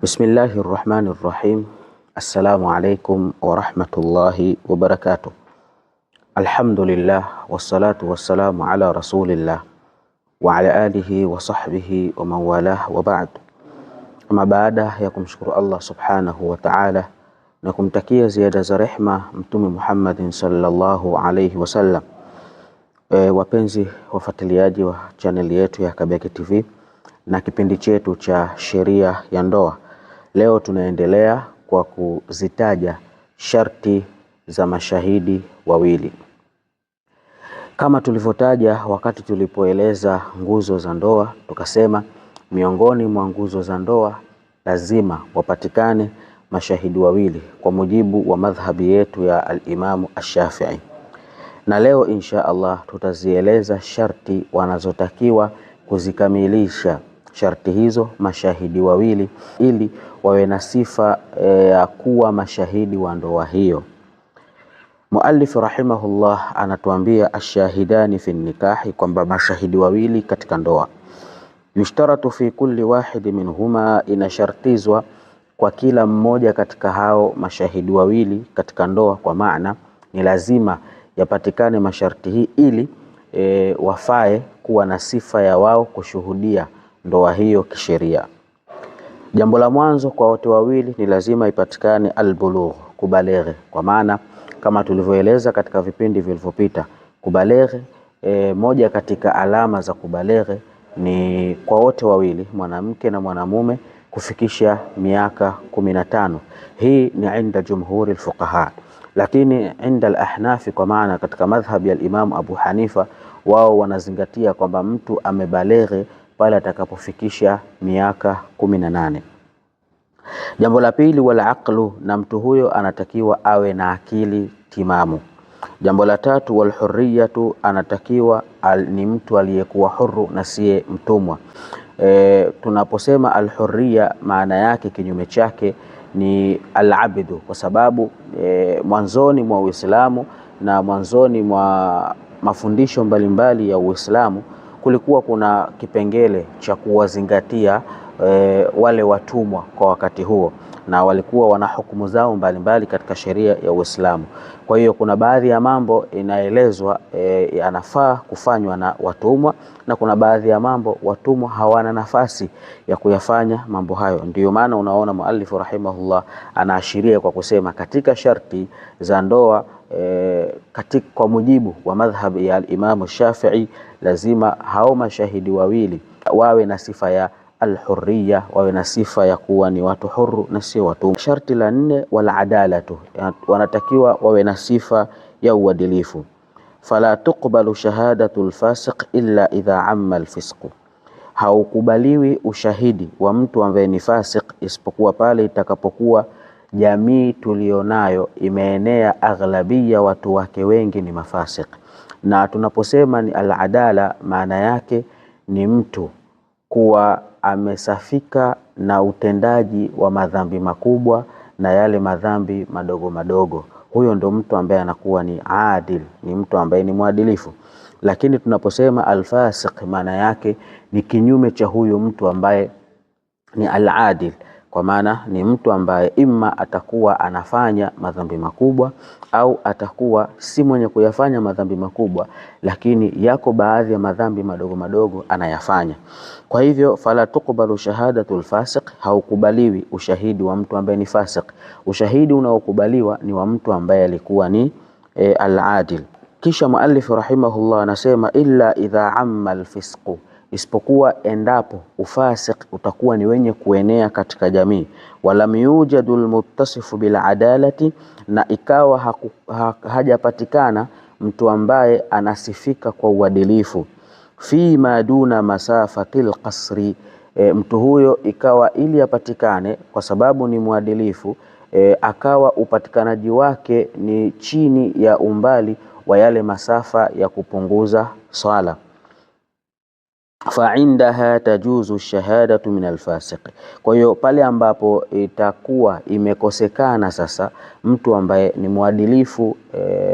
Bismillahir Rahmanir Rahim. Assalamu alaikum wa rahmatullahi wa barakatuh. Alhamdulillah wassalatu wassalamu ala rasulillah wa ala alihi wa sahbihi wa man walah wa ba'd. Ama baada ya kumshukuru Allah subhanahu wa ta'ala na kumtakia ziada za rehma Mtume Muhammadin sallallahu alayhi wasallam, wapenzi wafuatiliaji wa channel yetu ya Kabeke TV na kipindi chetu cha sheria ya ndoa, leo tunaendelea kwa kuzitaja sharti za mashahidi wawili. Kama tulivyotaja wakati tulipoeleza nguzo za ndoa, tukasema miongoni mwa nguzo za ndoa lazima wapatikane mashahidi wawili kwa mujibu wa madhhabi yetu ya al-Imamu Ash-Shafi'i. Na leo insha Allah tutazieleza sharti wanazotakiwa kuzikamilisha sharti hizo mashahidi wawili ili wawe na sifa ya kuwa mashahidi wa ndoa hiyo. Muallif rahimahullah anatuambia ashahidani fi nikahi, kwamba mashahidi wawili katika ndoa, yushtaratu fi kulli wahidi minhuma, inashartizwa kwa kila mmoja katika hao mashahidi wawili katika ndoa, kwa maana ni lazima yapatikane masharti hii ili wafae kuwa na sifa ya wao kushuhudia ndoa hiyo kisheria. Jambo la mwanzo kwa wote wawili ni lazima ipatikane albulugh, kubaleghe, kwa maana kama tulivyoeleza katika vipindi vilivyopita, kubaleghe moja katika alama za kubaleghe ni kwa wote wawili, mwanamke na mwanamume, kufikisha miaka 15. Hii ni inda jumhuri alfuqaha, lakini inda al-ahnafi, kwa maana katika madhhabi ya Imam Abu Hanifa, wao wanazingatia kwamba mtu amebaleghe pale atakapofikisha miaka 18. Jambo la pili, wala aqlu, na mtu huyo anatakiwa awe na akili timamu. Jambo la tatu, wal hurriyatu, anatakiwa ni mtu aliyekuwa huru na siye mtumwa. Tunaposema al hurriya, maana yake kinyume chake ni al abdu, kwa sababu mwanzoni mwa Uislamu na mwanzoni mwa mafundisho mbalimbali ya Uislamu kulikuwa kuna kipengele cha kuwazingatia wale watumwa kwa wakati huo, na walikuwa wana hukumu zao mbalimbali katika sheria ya Uislamu. Kwa hiyo kuna baadhi ya mambo inaelezwa yanafaa kufanywa na watumwa, na kuna baadhi ya mambo watumwa hawana nafasi ya kuyafanya mambo hayo. Ndiyo maana unaona muallif rahimahullah anaashiria kwa kusema katika sharti za ndoa kwa mujibu wa madhhab ya al-Imam Shafi'i, lazima hao mashahidi wawili wawe na sifa ya al-hurriya, wawe na sifa ya kuwa ni watu huru na sio watumwa. Sharti la 4, wala adalatu, wanatakiwa wawe na sifa ya uadilifu. Fala tuqbalu shahadatu al-fasiq illa idha amma al-fisqu, haukubaliwi ushahidi wa mtu ambaye ni fasik isipokuwa pale itakapokuwa jamii tulionayo imeenea aghlabia watu wake wengi ni mafasik. Na tunaposema ni al-adala, maana yake ni mtu kuwa amesafika na utendaji wa madhambi makubwa na yale madhambi madogo madogo. Huyo ndo mtu ambaye anakuwa ni adil, ni mtu ambaye ni mwadilifu. Lakini tunaposema al-fasiq, maana yake ni kinyume cha huyo mtu ambaye ni al-adil, kwa maana ni mtu ambaye imma atakuwa anafanya madhambi makubwa au atakuwa si mwenye kuyafanya madhambi makubwa, lakini yako baadhi ya madhambi madogo madogo anayafanya. Kwa hivyo fala tuqbalu shahadatul fasiq, haukubaliwi ushahidi wa mtu ambaye ni fasik. Ushahidi unaokubaliwa ni wa mtu ambaye alikuwa ni al-adil. Kisha muallif rahimahullah anasema illa idha amma al-fisqu, isipokuwa endapo ufasik utakuwa ni wenye kuenea katika jamii. Walam yujadul muttasifu bil adalati, na ikawa hajapatikana mtu ambaye anasifika kwa uadilifu. Fi ma duna masafatil qasri, mtu huyo ikawa ili apatikane kwa sababu ni mwadilifu, akawa upatikanaji wake ni chini ya umbali wa yale masafa ya kupunguza swala. Fa indaha tajuzu shahadatu min alfasiq, kwa hiyo pale ambapo itakuwa imekosekana sasa mtu ambaye ni mwadilifu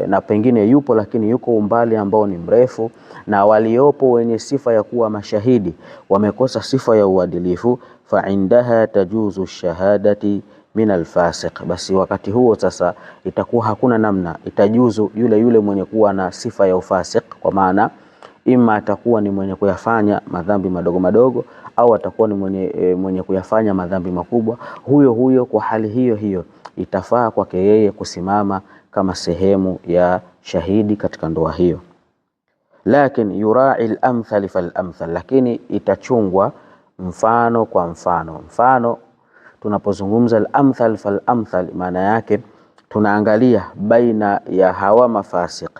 na pengine yupo lakini yuko umbali ambao ni mrefu, na waliopo wenye sifa ya kuwa mashahidi wamekosa sifa ya uadilifu, fa indaha tajuzu shahadati min alfasiq, basi wakati huo sasa itakuwa hakuna namna, itajuzu yule mwenye kuwa na sifa ya ufasiq, kwa maana ima atakuwa ni mwenye kuyafanya madhambi madogo madogo au atakuwa ni mwenye kuyafanya madhambi makubwa. Huyo kwa hali hiyo itafaa kwake yeye kusimama kama sehemu ya shahidi katika ndoa hiyo. Lakin yurai al-amthal fal-amthal, lakini itachungwa mfano kwa mfano. Mfano, tunapozungumza al-amthal fal-amthal, maana yake tunaangalia baina ya hawa mafasik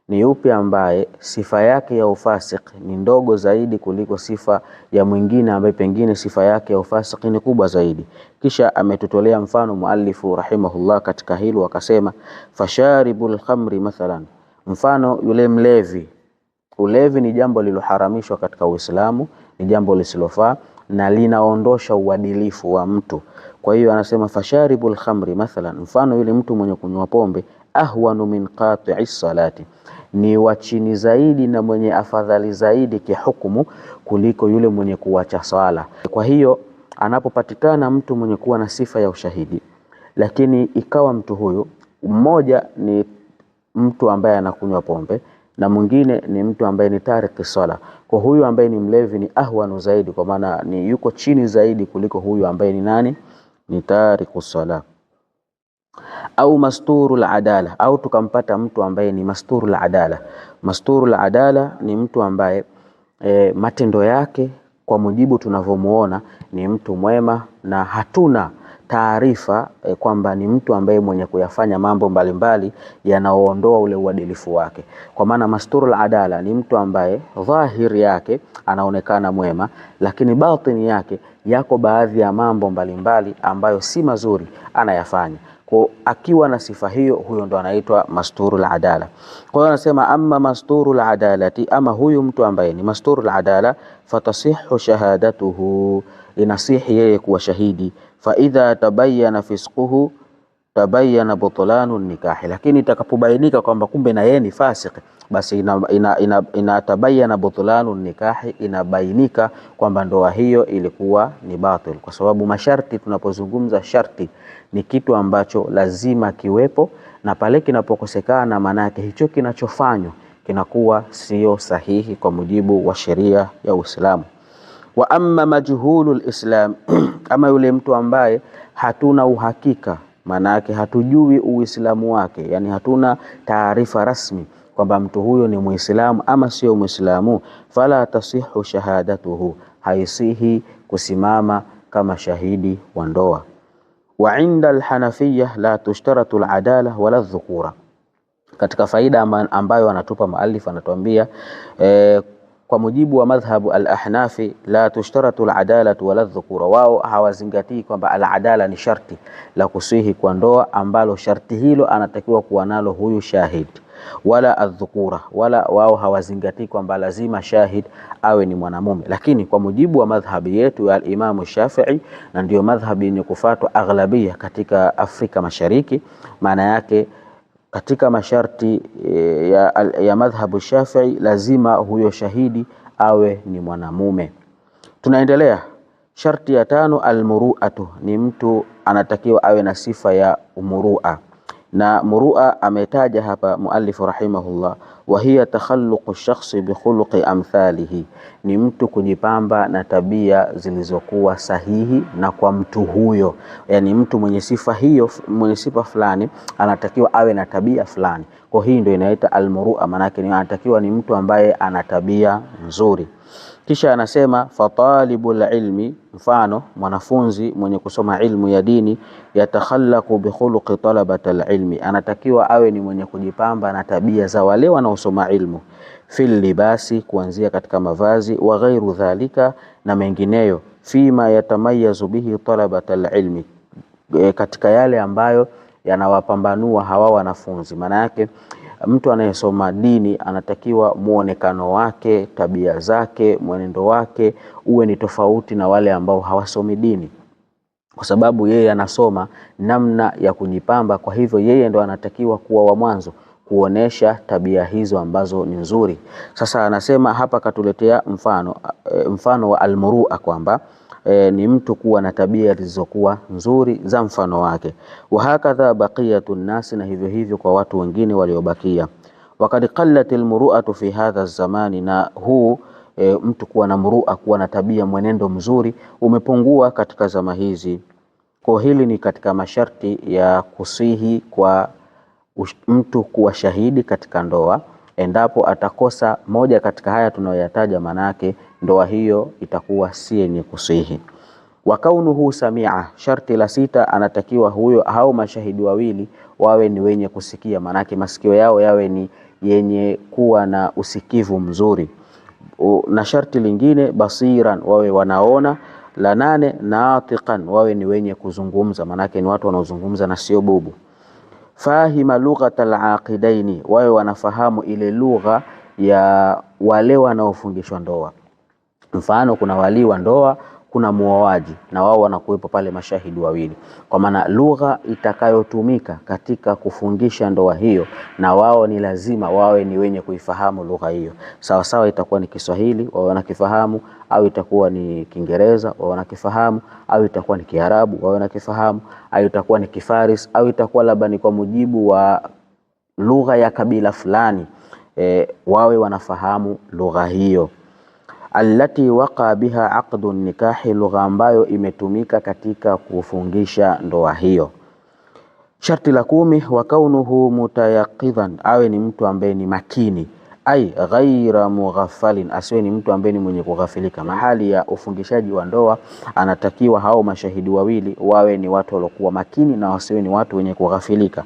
ni yupi ambaye sifa yake ya ufasik ni ndogo zaidi kuliko sifa ya mwingine ambaye pengine sifa yake ya ufasik ni kubwa zaidi. Kisha ametutolea mfano muallifu rahimahullah katika hilo, akasema fasharibul khamri mathalan, mfano yule mlevi. Ulevi ni jambo liloharamishwa katika Uislamu, ni jambo lisilofaa na linaondosha uadilifu wa mtu. Kwa hiyo anasema fasharibul khamri mathalan, mfano yule mtu mwenye kunywa pombe, ahwanu min qati'is salati, ni wa chini zaidi na mwenye afadhali zaidi kihukumu kuliko yule mwenye kuacha swala. Kwa hiyo anapopatikana mtu mwenye kuwa na sifa ya ushahidi, lakini ikawa mtu huyu mmoja ni mtu ambaye anakunywa pombe na mwingine ni mtu ambaye ni tariki swala, kwa huyu ambaye ni mlevi ni ahwanu zaidi, kwa maana ni yuko chini zaidi kuliko huyu ambaye ni nani? Ni tariku swala. Au masturul adala, au tukampata mtu ambaye ni masturul adala. Masturul adala ni mtu ambaye matendo yake kwa mujibu tunavyomuona ni mtu mwema na hatuna taarifa kwamba ni mtu ambaye mwenye kuyafanya mambo mbalimbali yanaoondoa ule uadilifu wake. Kwa maana masturul adala ni mtu ambaye dhahiri yake anaonekana mwema, lakini batini yake yako baadhi ya mambo mbalimbali ambayo si mazuri anayafanya. Kwa akiwa na sifa hiyo, huyo ndo anaitwa masturul adala. Kwa hiyo anasema amma masturul adalati, ama huyu mtu ambaye ni masturul adala, fatasihu shahadatuhu, inasihi yeye kuwa shahidi. Fa idha tabayyana fisquhu tabayyana butlanu nikahi, lakini itakapobainika kwamba kumbe na yeye ni fasik, basi inatabayana butlanu nikahi, inabainika kwamba ndoa hiyo ilikuwa ni batil. Kwa sababu masharti, tunapozungumza sharti ni kitu ambacho lazima kiwepo, na pale kinapokosekana maana yake hicho kinachofanywa kinakuwa sio sahihi kwa mujibu wa sheria ya Uislamu. Wa amma majhulul islam, ama yule mtu ambaye hatuna uhakika, maana yake hatujui Uislamu wake, yani hatuna taarifa rasmi kwamba mtu huyo ni Muislamu ama sio Muislamu, fala tasihu shahadatuhu, haisihi kusimama kama shahidi wa ndoa. Wa inda alhanafiyya la tushtaratu aladala wala dhukura. Katika faida ambayo anatupa muallif, anatuambia kwa mujibu wa madhhabu al-ahnafi, la tushtaratu al-adalatu wala dhukura, wao hawazingatii kwamba al-adala ni sharti la kusihi kwa ndoa, ambalo sharti hilo anatakiwa kuwa nalo huyu shahid, wala adh-dhukura, wala wao hawazingatii kwamba lazima shahid awe ni mwanamume. Lakini kwa mujibu wa madhhabi yetu ya al-Imam Shafi'i, na ndio madhhabi yenye kufuatwa aghlabia katika Afrika Mashariki, maana yake katika masharti ya madhhabu Shafi'i lazima huyo shahidi awe ni mwanamume. Tunaendelea. Sharti ya 5, almuru'atu, ni mtu anatakiwa awe na sifa ya umurua. Na murua ametaja hapa muallifu rahimahullah, wa hiya takhalluqu shakhsi bi khuluqi amthalihi, ni mtu kujipamba na tabia zilizokuwa sahihi na kwa mtu huyo. Yani mtu mwenye sifa hiyo, mwenye sifa fulani anatakiwa awe na tabia fulani. Kwa hii ndio inaita almurua, manake ni anatakiwa ni mtu ambaye ana tabia nzuri. Kisha anasema fatalibul ilmi, mfano mwanafunzi mwenye kusoma ilmu ya dini, yatakhallaqu bi khuluqi talabatil ilmi, anatakiwa awe ni mwenye kujipamba na tabia za wale wanaosoma ilmu, fil libasi, kuanzia katika mavazi, wa ghairu dhalika, na mengineyo, fima yatamayazu bihi talabatil ilmi, katika yale ambayo yanawapambanua hawa wanafunzi. Maana yake mtu anayesoma dini anatakiwa muonekano wake, tabia zake, mwenendo wake uwe ni tofauti na wale ambao hawasomi dini, kwa sababu yeye anasoma namna ya kujipamba. Kwa hivyo yeye ndo anatakiwa kuwa wa mwanzo kuonesha tabia hizo ambazo ni nzuri. Sasa anasema hapa katuletea mfano wa almurua kwamba ni mtu kuwa na tabia zilizokuwa nzuri za mfano wake. Wa hakadha baqiyatu nasi, na hivyo hivyo kwa watu wengine waliobakia. Wakad qallat almuru'atu fi hadha zamani, na huu mtu kuwa na murua, kuwa na tabia mwenendo mzuri umepungua katika zama hizi. Kwa hili ni katika masharti ya kusihi kwa mtu kuwa shahidi katika ndoa. Endapo atakosa moja katika haya tunayoyataja, manake ndoa hiyo itakuwa si yenye kusihi. Wa kaunuhu samia, sharti la sita, anatakiwa huyo hao mashahidi wawili wawe ni wenye kusikia, manake masikio yao yawe ni yenye kuwa na usikivu mzuri. Na sharti lingine basiran, wawe wanaona. La nane natiqan, wawe ni wenye kuzungumza, manake ni watu wanaozungumza na sio bubu. Fahima lughatal aqidaini, wawe wanafahamu ile lugha ya wale wanaofungishwa ndoa. Mfano, kuna wali wa ndoa, kuna muoaji, na wao wanakuwepo pale mashahidi wawili. Kwa maana lugha itakayotumika katika kufungisha ndoa hiyo, na wao ni lazima wawe ni wenye kuifahamu lugha hiyo. Sawa sawa, itakuwa ni Kiswahili wao wanakifahamu, au itakuwa ni Kiingereza wao wanakifahamu, au itakuwa ni Kiarabu wao wanakifahamu, au itakuwa ni Kifaris, au itakuwa labda ni kwa mujibu wa lugha ya kabila fulani, wawe wanafahamu lugha hiyo. Allati waqa biha aqdu nikahi, lugha ambayo imetumika katika kufungisha ndoa hiyo. Sharti la 10, wa kaunuhu mutayaqidhan, awe ni mtu ambaye ni makini. Ai ghaira mughafalin, asiwe ni mtu ambaye ni mwenye kughafilika. Mahali ya ufungishaji wa ndoa anatakiwa hao mashahidi wawili wawe ni watu waliokuwa makini na wasiwe ni watu wenye kughafilika.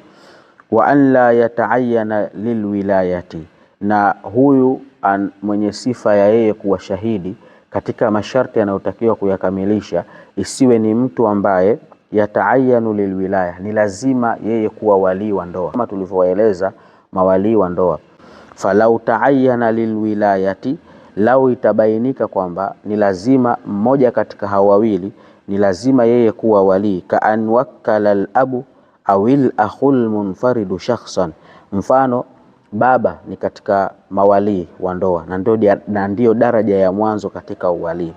Wa an la yata'ayyana lilwilayati, na huyu mwenye sifa ya yeye kuwa shahidi, katika masharti yanayotakiwa kuyakamilisha, isiwe ni mtu ambaye yata'ayyanu lilwilaya, ni lazima yeye kuwa wali wa ndoa, kama tulivyoeleza mawali wa ndoa. Falau ta'ayyana lilwilayati, lau itabainika kwamba ni lazima mmoja katika hao wawili ni lazima yeye kuwa wali, ka an wakkala al-abu awil akhul munfaridu shakhsan, mfano baba ni katika mawali wa ndoa na ndio daraja ya mwanzo katika uwali.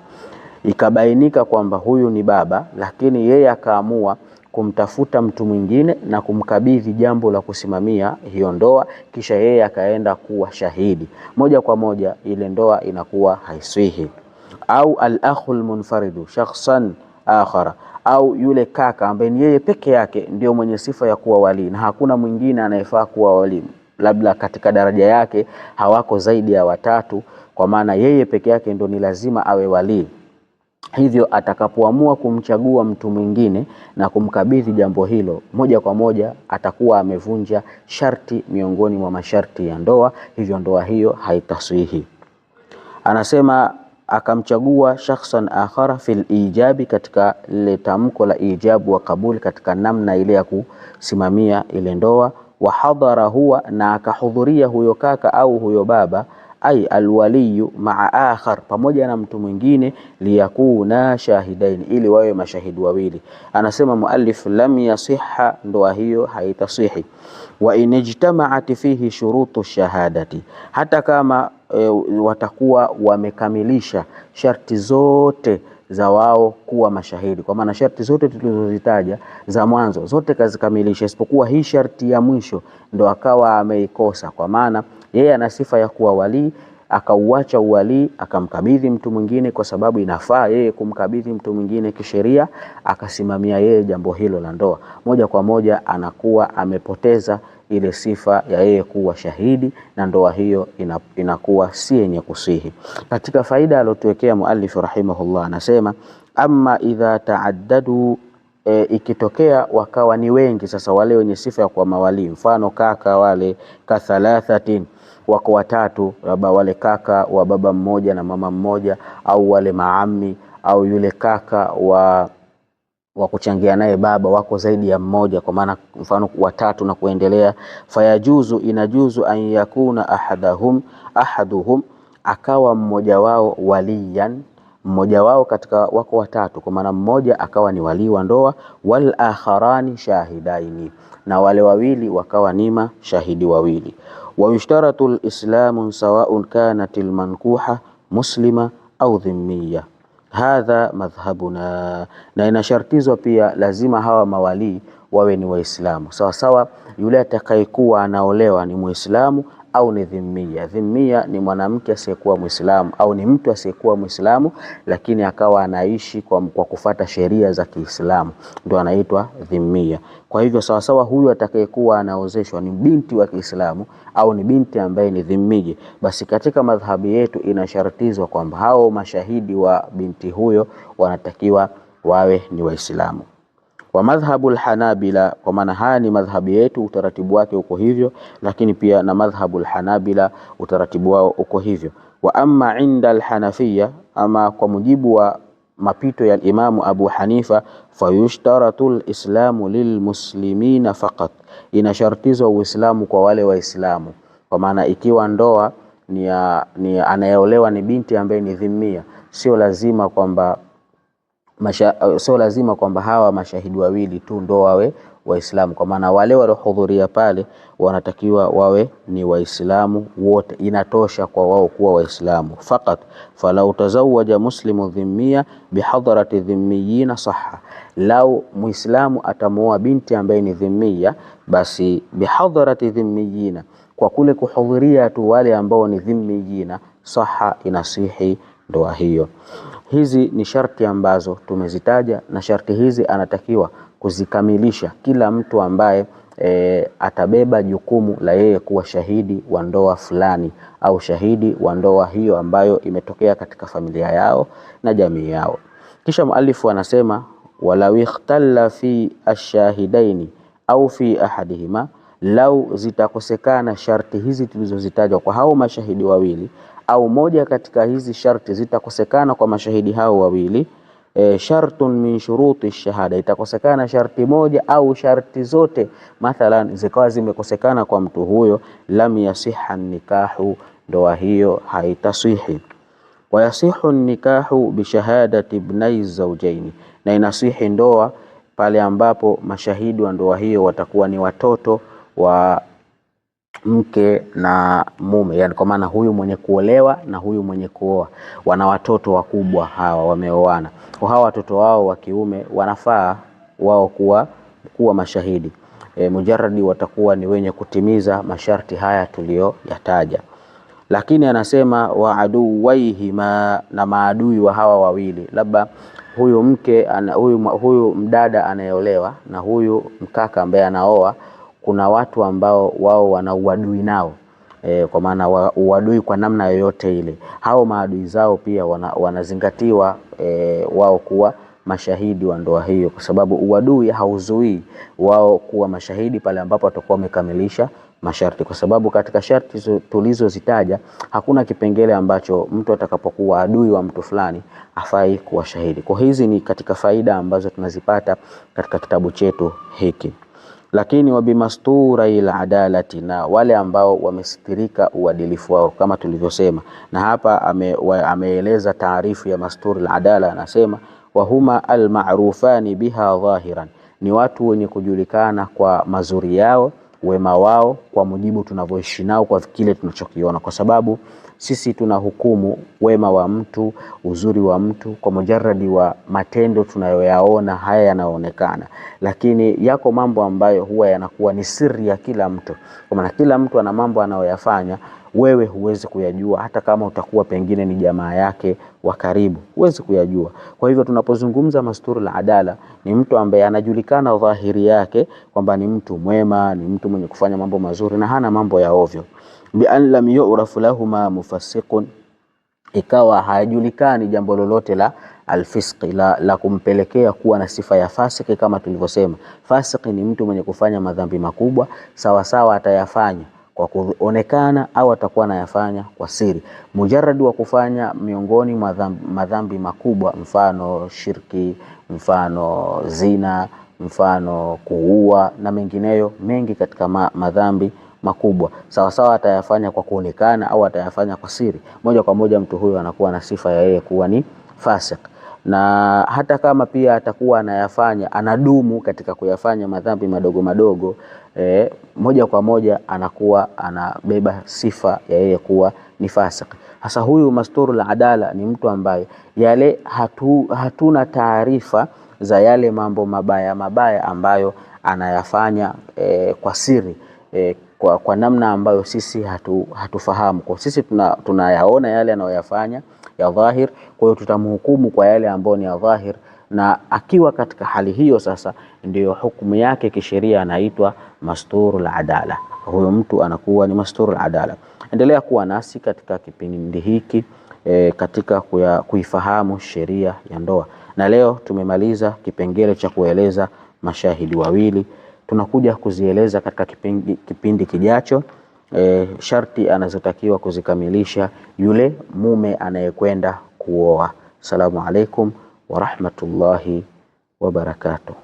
Ikabainika kwamba huyu ni baba, lakini yeye akaamua kumtafuta mtu mwingine na kumkabidhi jambo la kusimamia hiyo ndoa, kisha yeye akaenda kuwa shahidi, moja kwa moja ile ndoa inakuwa haiswihi. Au al-akhul munfaridu shakhsan akhara, au yule kaka ambaye ni yeye peke yake ndio mwenye sifa ya kuwa wali na hakuna mwingine anayefaa kuwa wali, labda katika daraja yake hawako zaidi ya watatu, kwa maana yeye peke yake ndio ni lazima awe wali. Hivyo atakapoamua kumchagua mtu mwingine na kumkabidhi jambo hilo, moja kwa moja atakuwa amevunja sharti miongoni mwa masharti ya ndoa, hivyo ndoa hiyo haitaswihi. Anasema akamchagua shakhsan akhara fil ijabi, katika ile tamko la ijabu wa kabuli, katika namna ile ya kusimamia ile ndoa. Wa hadhara huwa, na akahudhuria huyo kaka au huyo baba, ai alwaliyu maa akhar, pamoja na mtu mwingine, liyakuna shahidaini, ili wawe mashahidi wawili. Anasema muallif, lam yasiha, ndoa hiyo haitasihi. Wa inijtama'at fihi shurutu shahadati, hata kama watakuwa wamekamilisha sharti zote za wao kuwa mashahidi, kwa maana sharti zote tulizozitaja za mwanzo zote kazikamilisha, isipokuwa hii sharti ya mwisho ndo akawa ameikosa, kwa maana yeye ana sifa ya kuwa wali, akauacha uwali akamkabidhi mtu mwingine, kwa sababu inafaa yeye kumkabidhi mtu mwingine kisheria, akasimamia yeye jambo hilo la ndoa, moja kwa moja anakuwa amepoteza ile sifa ya yeye kuwa shahidi, na ndoa hiyo inakuwa si yenye kusihi. Katika faida aliyotuwekea muallif rahimahullah, anasema amma idha taaddadu, ikitokea wakawa ni wengi sasa wale wenye sifa ya kuwa mawali, mfano kaka wale kathalathatin, wako watatu, labda wale kaka wa baba mmoja na mama mmoja, au wale maami, au yule kaka wa kuchangia naye baba wako zaidi ya mmoja, kwa maana mfano watatu na kuendelea. Fayajuzu, inajuzu an yakuna ahaduhum, akawa mmoja wao waliyan, mmoja wao katika wako watatu, kwa maana mmoja akawa ni wali wa ndoa, wal akharani shahidaini, na wale wawili wakawa ni mashahidi wawili. Wa yushtaratu al-islamu sawa'un kanat al-mankuha muslima au dhimmiya, hadha madhhabuna, na inashartizwa pia lazima hawa mawali wawe ni Waislamu sawa sawa. Yule atakayekuwa anaolewa ni Muislamu au ni dhimmia. Dhimmia ni mwanamke asiyekuwa Muislamu au ni mtu asiyekuwa Muislamu lakini akawa anaishi kwa kufata sheria za Kiislamu, ndio anaitwa dhimmia. Kwa hivyo sawa sawa, huyu atakayekuwa anaozeshwa ni binti wa Kiislamu au ni binti ambaye ni dhimmia, basi katika madhhabi yetu inashartizwa kwamba hao mashahidi wa binti huyo wanatakiwa wawe ni Waislamu. Wa madhhabul Hanabila, kwa maana haya ni madhhabi yetu, utaratibu wake uko hivyo, lakini pia na madhhabul Hanabila utaratibu wao uko hivyo. Wa amma inda al-Hanafiyya, ama kwa mujibu wa mapito ya Imamu Abu Hanifa, fayushtaratu al-islamu lilmuslimina faqat, inashartizwa Uislamu kwa wale Waislamu. Kwa maana ikiwa ndoa ni anayeolewa ni binti ambaye ni dhimmia, sio lazima kwamba hawa mashahidi wawili tu ndo wawe Waislamu, kwa maana wale waliohudhuria pale wanatakiwa wawe ni Waislamu wote, inatosha kwa wao kuwa Waislamu fakat. Falau tazawaja muslimu dhimmia bihadrati dhimmiyina sahha, lau Muislamu atamuoa binti ambaye ni dhimmia, basi bihadrati dhimmiyina, kwa kule kuhudhuria tu wale ambao ni dhimmiyina, sahha, inasihi ndoa hiyo. Hizi ni sharti ambazo tumezitaja, na sharti hizi anatakiwa kuzikamilisha kila mtu ambaye atabeba jukumu la yeye kuwa shahidi wa ndoa fulani au shahidi wa ndoa hiyo ambayo imetokea katika familia yao na jamii yao. Kisha muallifu anasema walau ikhtalla fi ash-shahidaini au fi ahadihima, lau zitakosekana sharti hizi tulizozitaja kwa hao mashahidi wawili au moja katika hizi sharti zitakosekana kwa mashahidi hao wawili, shartun min shuruti shahada, itakosekana sharti moja au sharti zote mathalan zikawa zimekosekana kwa mtu huyo, lam yasiha nikahu, ndoa hiyo haitasihi. Wa yasihu nikahu bi shahadati ibnai zawjaini, na inasihi ndoa pale ambapo mashahidi wa ndoa hiyo watakuwa ni watoto wa mke na mume, yani kwa maana huyu mwenye kuolewa na huyu mwenye kuoa wana watoto wakubwa, hawa wameoana, kwa hawa watoto wao wa kiume wanafaa wao kuwa mashahidi. Mujarradi watakuwa ni wenye kutimiza masharti haya tuliyoyataja. Lakini anasema wa aduwaihima, na maadui wa hawa wawili, labda huyu mke huyu mdada anayeolewa na huyu mkaka ambaye anaoa, kuna watu ambao wao wana uadui nao, kwa maana uadui kwa namna yoyote ile, hao maadui zao pia wanazingatiwa wao kuwa mashahidi wa ndoa hiyo, kwa sababu uadui hauzuii wao kuwa mashahidi pale ambapo watakuwa wamekamilisha masharti, kwa sababu katika sharti tulizozitaja hakuna kipengele ambacho mtu atakapokuwa adui wa mtu fulani hafai kuwa shahidi. Kwa hizi ni katika faida ambazo tunazipata katika kitabu chetu hiki. Lakini wabimastura ila adalati, na wale ambao wamesitirika uadilifu wao kama tulivyosema, na hapa ameeleza taarifu ya mastur al-adala, anasema wahuma almarufani biha dhahiran, ni watu wenye kujulikana kwa mazuri yao, wema wao, kwa mujibu tunavyoishi nao, kwa kile tunachokiona, kwa sababu sisi tunahukumu wema wa mtu, uzuri wa mtu kwa mujarradi wa matendo tunayoyaona, haya yanaonekana, lakini yako mambo ambayo huwa yanakuwa ni siri ya kila mtu, kwa maana kila mtu ana mambo anayoyafanya, wewe huwezi kuyajua, hata kama utakuwa pengine ni jamaa yake wa karibu, huwezi kuyajua. Kwa hivyo tunapozungumza masturul adala, ni mtu ambaye anajulikana dhahiri yake kwamba ni mtu mwema, ni mtu mwenye kufanya mambo mazuri na hana mambo ya ovyo. Bi an lam yu'raf lahuma mufassiqun, ikawa hajulikani jambo lolote la alfisqi, la kumpelekea kuwa na sifa ya fasiki. Kama tulivyosema, fasiki ni mtu mwenye kufanya madhambi makubwa, sawa sawa atayafanya kwa kuonekana au atakuwa anayafanya kwa siri. Mujarrad wa kufanya miongoni madhambi makubwa, mfano shirki, mfano zina, mfano kuua na mengineyo mengi katika madhambi makubwa, sawa sawa atayafanya kwa kuonekana au atayafanya kwa siri, moja kwa moja mtu huyo anakuwa na sifa ya yeye kuwa ni fasik. Na hata kama pia atakuwa anayafanya, anadumu katika kuyafanya madhambi madogo madogo, moja kwa moja anakuwa anabeba sifa ya yeye kuwa ni fasik. Hasa huyu masturul adala ni mtu ambaye yale hatuna taarifa za yale mambo mabaya mabaya ambayo anayafanya kwa siri, kwa namna ambayo sisi hatufahamu. Kwa sisi tunayaona yale anayoyafanya ya dhahir, kwa hiyo tutamhukumu kwa yale ambayo ni ya dhahir, na akiwa katika hali hiyo sasa ndiyo hukumu yake kisheria anaitwa masturul adala. Huyo mtu anakuwa ni masturul adala. Endelea kuwa nasi katika kipindi hiki katika kuifahamu sheria ya ndoa. Na leo tumemaliza kipengele cha kueleza mashahidi wawili. Tunakuja kuzieleza katika kipindi kijacho sharti anazotakiwa kuzikamilisha yule mume anayekwenda kuoa. Assalamu alaikum wa rahmatullahi wa barakatuh.